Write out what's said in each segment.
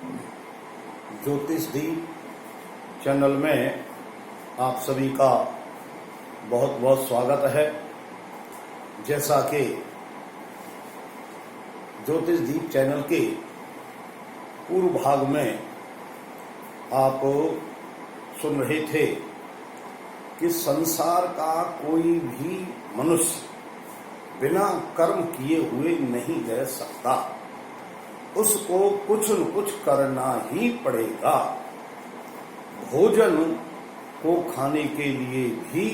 ज्योतिष दीप चैनल में आप सभी का बहुत बहुत स्वागत है। जैसा कि ज्योतिष दीप चैनल के पूर्व भाग में आप सुन रहे थे कि संसार का कोई भी मनुष्य बिना कर्म किए हुए नहीं रह सकता, उसको कुछ न कुछ करना ही पड़ेगा। भोजन को खाने के लिए भी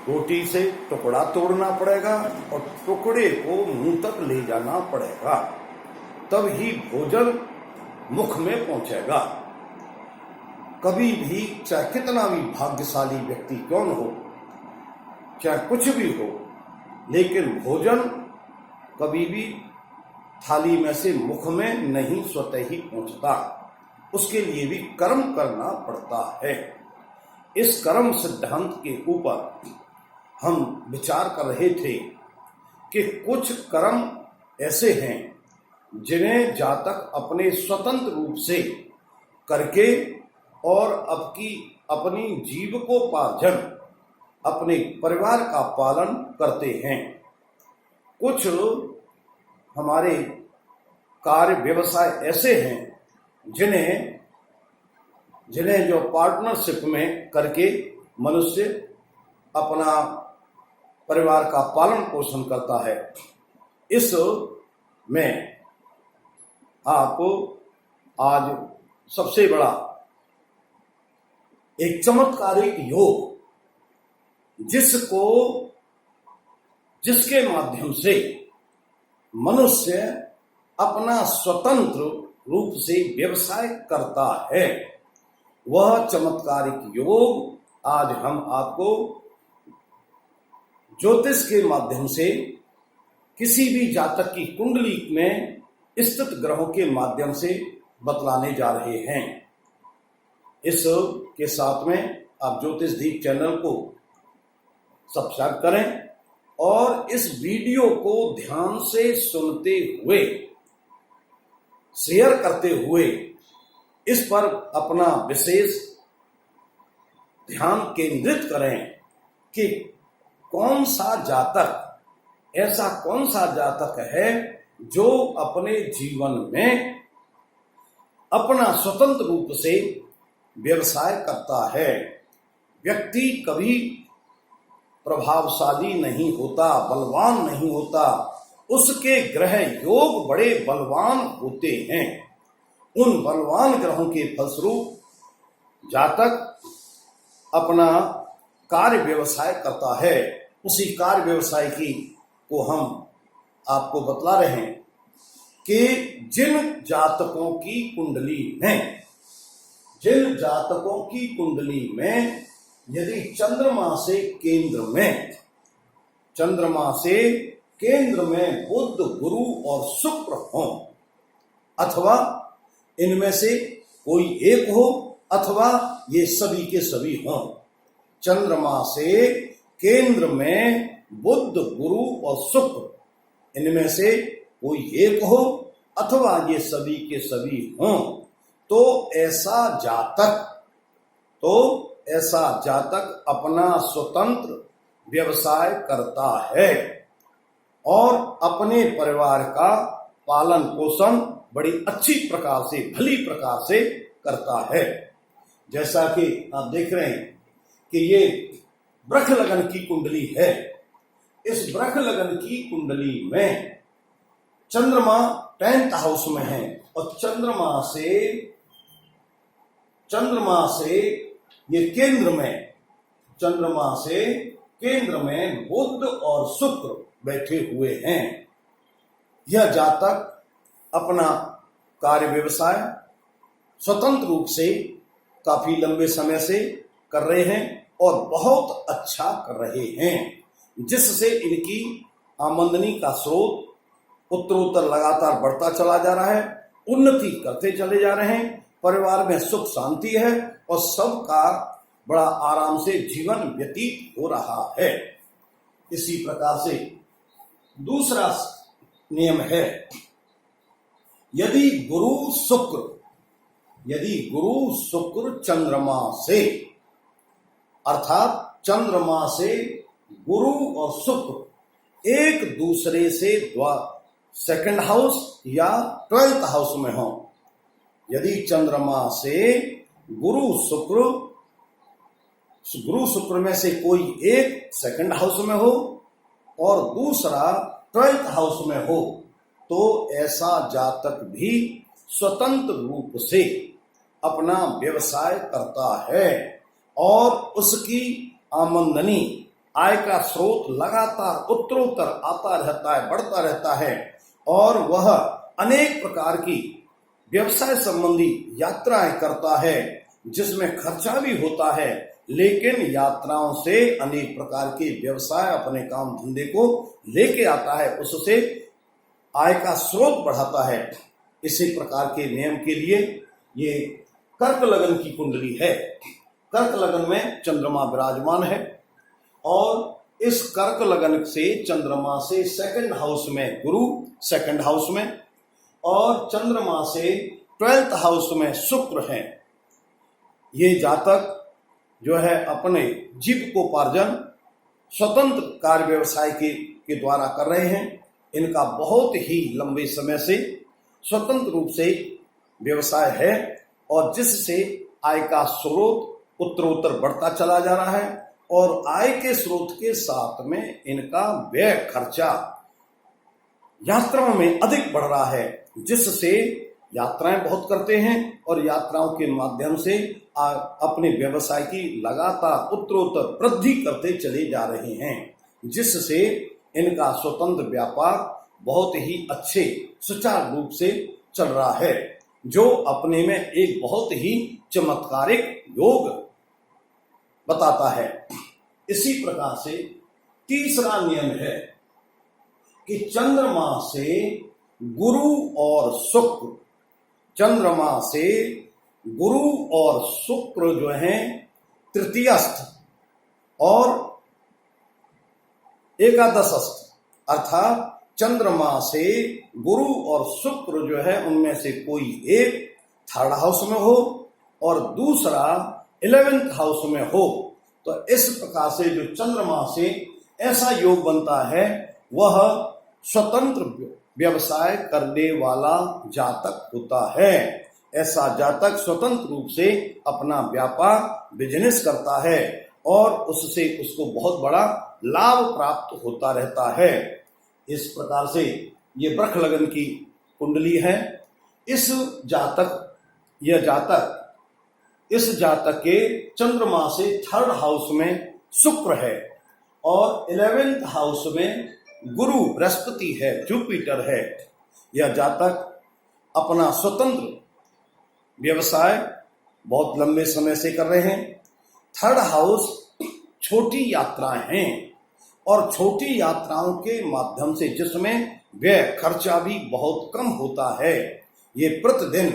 रोटी से टुकड़ा तोड़ना पड़ेगा और टुकड़े को मुंह तक ले जाना पड़ेगा, तब ही भोजन मुख में पहुंचेगा। कभी भी चाहे कितना भी भाग्यशाली व्यक्ति क्यों न हो, चाहे कुछ भी हो, लेकिन भोजन कभी भी थाली में से मुख में नहीं स्वतः ही पहुंचता, उसके लिए भी कर्म करना पड़ता है। इस कर्म सिद्धांत के ऊपर हम विचार कर रहे थे कि कुछ कर्म ऐसे हैं जिन्हें जातक अपने स्वतंत्र रूप से करके और अपनी जीविकोपार्जन, अपने परिवार का पालन करते हैं। कुछ हमारे कार्य व्यवसाय ऐसे हैं जिन्हें जो पार्टनरशिप में करके मनुष्य अपना परिवार का पालन पोषण करता है। इस में आप आज सबसे बड़ा एक चमत्कारिक योग, जिसके माध्यम से मनुष्य अपना स्वतंत्र रूप से व्यवसाय करता है, वह चमत्कारिक योग आज हम आपको ज्योतिष के माध्यम से किसी भी जातक की कुंडली में स्थित ग्रहों के माध्यम से बतलाने जा रहे हैं। इस के साथ में आप ज्योतिष दीप चैनल को सब्सक्राइब करें और इस वीडियो को ध्यान से सुनते हुए, शेयर करते हुए इस पर अपना विशेष ध्यान केंद्रित करें कि कौन सा जातक है जो अपने जीवन में अपना स्वतंत्र रूप से व्यवसाय करता है। व्यक्ति कभी प्रभावशाली नहीं होता, बलवान नहीं होता, उसके ग्रह योग बड़े बलवान होते हैं। उन बलवान ग्रहों के फलस्वरूप जातक अपना कार्य व्यवसाय करता है। उसी कार्य व्यवसाय को हम आपको बतला रहे हैं कि जिन जातकों की कुंडली में यदि चंद्रमा से केंद्र में बुध, गुरु और शुक्र हों, अथवा इनमें से कोई एक हो, अथवा ये सभी के सभी हों। चंद्रमा से केंद्र में बुध, गुरु और शुक्र, इनमें से कोई एक हो अथवा ये सभी के सभी हों, तो ऐसा जातक अपना स्वतंत्र व्यवसाय करता है और अपने परिवार का पालन पोषण बड़ी अच्छी प्रकार से, भली प्रकार से करता है। जैसा कि आप देख रहे हैं कि ये वृष लगन की कुंडली है। इस वृष लगन की कुंडली में चंद्रमा 10th हाउस में है और चंद्रमा से ये केंद्र में बुध और शुक्र बैठे हुए हैं। यह जातक अपना कार्य व्यवसाय स्वतंत्र रूप से काफी लंबे समय से कर रहे हैं और बहुत अच्छा कर रहे हैं, जिससे इनकी आमदनी का स्रोत उत्तरोत्तर लगातार बढ़ता चला जा रहा है, उन्नति करते चले जा रहे हैं, परिवार में सुख शांति है और सबका बड़ा आराम से जीवन व्यतीत हो रहा है। इसी प्रकार से दूसरा नियम है, यदि गुरु शुक्र चंद्रमा से, अर्थात चंद्रमा से गुरु और शुक्र एक दूसरे से सेकंड हाउस या 12th हाउस में हो, यदि चंद्रमा से गुरु शुक्र में से कोई एक सेकंड हाउस में हो और दूसरा 12th हाउस में हो, तो ऐसा जातक भी स्वतंत्र रूप से अपना व्यवसाय करता है और उसकी आमदनी, आय का स्रोत लगातार उत्तरोत्तर आता रहता है, बढ़ता रहता है और वह अनेक प्रकार की व्यवसाय संबंधी यात्राएं करता है जिसमें खर्चा भी होता है, लेकिन यात्राओं से अनेक प्रकार के व्यवसाय अपने काम धंधे को लेके आता है, उससे आय का स्रोत बढ़ाता है। इसी प्रकार के नियम के लिए ये कर्क लगन की कुंडली है। कर्क लगन में चंद्रमा विराजमान है और इस कर्क लगन से चंद्रमा से सेकंड हाउस में गुरु, सेकंड हाउस में, और चंद्रमा से 12th हाउस में शुक्र है। ये जातक जो है अपने जीविकोपार्जन स्वतंत्र कार्य व्यवसाय के द्वारा कर रहे हैं। इनका बहुत ही लंबे समय से स्वतंत्र रूप से व्यवसाय है और जिससे आय का स्रोत उत्तरोत्तर बढ़ता चला जा रहा है और आय के स्रोत के साथ में इनका व्यय खर्चा यात्राओं में अधिक बढ़ रहा है, जिससे यात्राएं बहुत करते हैं और यात्राओं के माध्यम से अपने व्यवसाय की लगातार उत्तरोत्तर वृद्धि करते चले जा रहे हैं, जिससे इनका स्वतंत्र व्यापार बहुत ही अच्छे सुचारू रूप से चल रहा है, जो अपने में एक बहुत ही चमत्कारिक योग बताता है। इसी प्रकार से तीसरा नियम है कि चंद्रमा से गुरु और शुक्र, चंद्रमा से गुरु और शुक्र जो हैं तृतीयस्थ और एकादशस्थ, अर्थात चंद्रमा से गुरु और शुक्र जो है उनमें से कोई एक 3rd हाउस में हो और दूसरा 11th हाउस में हो, तो इस प्रकार से जो चंद्रमा से ऐसा योग बनता है वह स्वतंत्र व्यवसाय करने वाला जातक होता है। ऐसा जातक स्वतंत्र रूप से अपना व्यापार बिजनेस करता है और उससे उसको बहुत बड़ा लाभ प्राप्त होता रहता है। इस प्रकार से ये वृक्ष लगन की कुंडली है। इस जातक के चंद्रमा से 3rd हाउस में शुक्र है और 11th हाउस में गुरु बृहस्पति है, जुपिटर है। यह जातक अपना स्वतंत्र व्यवसाय बहुत लंबे समय से कर रहे हैं। 3rd हाउस छोटी यात्राएं हैं और छोटी यात्राओं के माध्यम से जिसमें व्यय खर्चा भी बहुत कम होता है। ये प्रतिदिन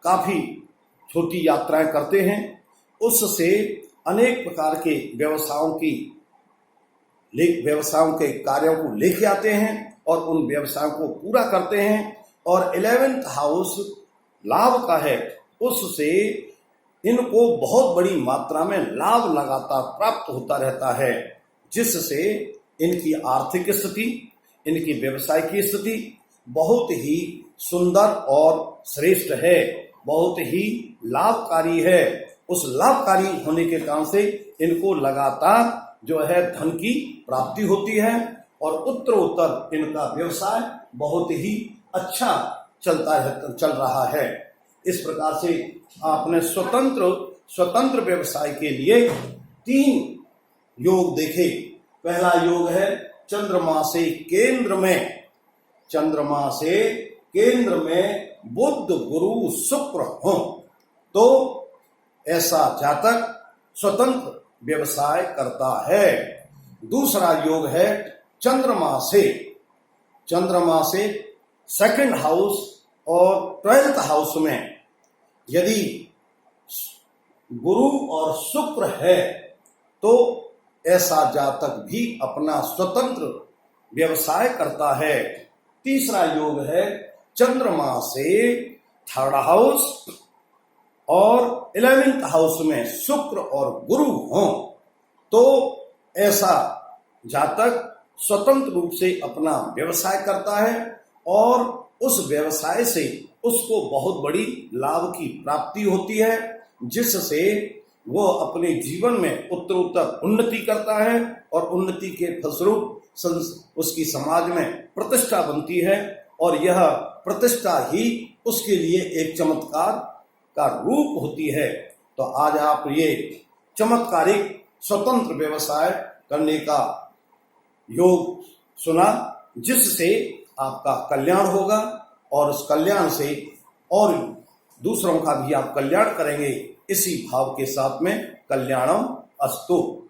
काफी छोटी यात्राएं करते हैं, उससे अनेक प्रकार के व्यवसायों के कार्यों को लेके आते हैं और उन व्यवसायों को पूरा करते हैं। और 11th हाउस लाभ का है, उससे इनको बहुत बड़ी मात्रा में लाभ लगातार प्राप्त होता रहता है, जिससे इनकी आर्थिक स्थिति, इनकी व्यवसाय की स्थिति बहुत ही सुंदर और श्रेष्ठ है, बहुत ही लाभकारी है। उस लाभकारी होने के कारण से इनको लगातार जो है धन की प्राप्ति होती है और उत्तरोत्तर इनका व्यवसाय बहुत ही अच्छा चल रहा है। इस प्रकार से आपने स्वतंत्र व्यवसाय के लिए 3 योग देखे। पहला योग है चंद्रमा से केंद्र में बुध गुरु शुक्र हो, तो ऐसा जातक स्वतंत्र व्यवसाय करता है। दूसरा योग है चंद्रमा से 2nd हाउस और 12th हाउस में यदि गुरु और शुक्र है तो ऐसा जातक भी अपना स्वतंत्र व्यवसाय करता है। तीसरा योग है चंद्रमा से थर्ड हाउस और 11th हाउस में शुक्र और गुरु हों तो ऐसा जातक स्वतंत्र रूप से अपना व्यवसाय करता है और उस व्यवसाय से उसको बहुत बड़ी लाभ की प्राप्ति होती है, जिससे वो अपने जीवन में उत्तरोत्तर उन्नति करता है और उन्नति के फलस्वरूप उसकी समाज में प्रतिष्ठा बनती है और यह प्रतिष्ठा ही उसके लिए एक चमत्कार का रूप होती है। तो आज आप ये चमत्कारिक स्वतंत्र व्यवसाय करने का योग सुना, जिससे आपका कल्याण होगा और उस कल्याण से और दूसरों का भी आप कल्याण करेंगे। इसी भाव के साथ में कल्याणम अस्तु।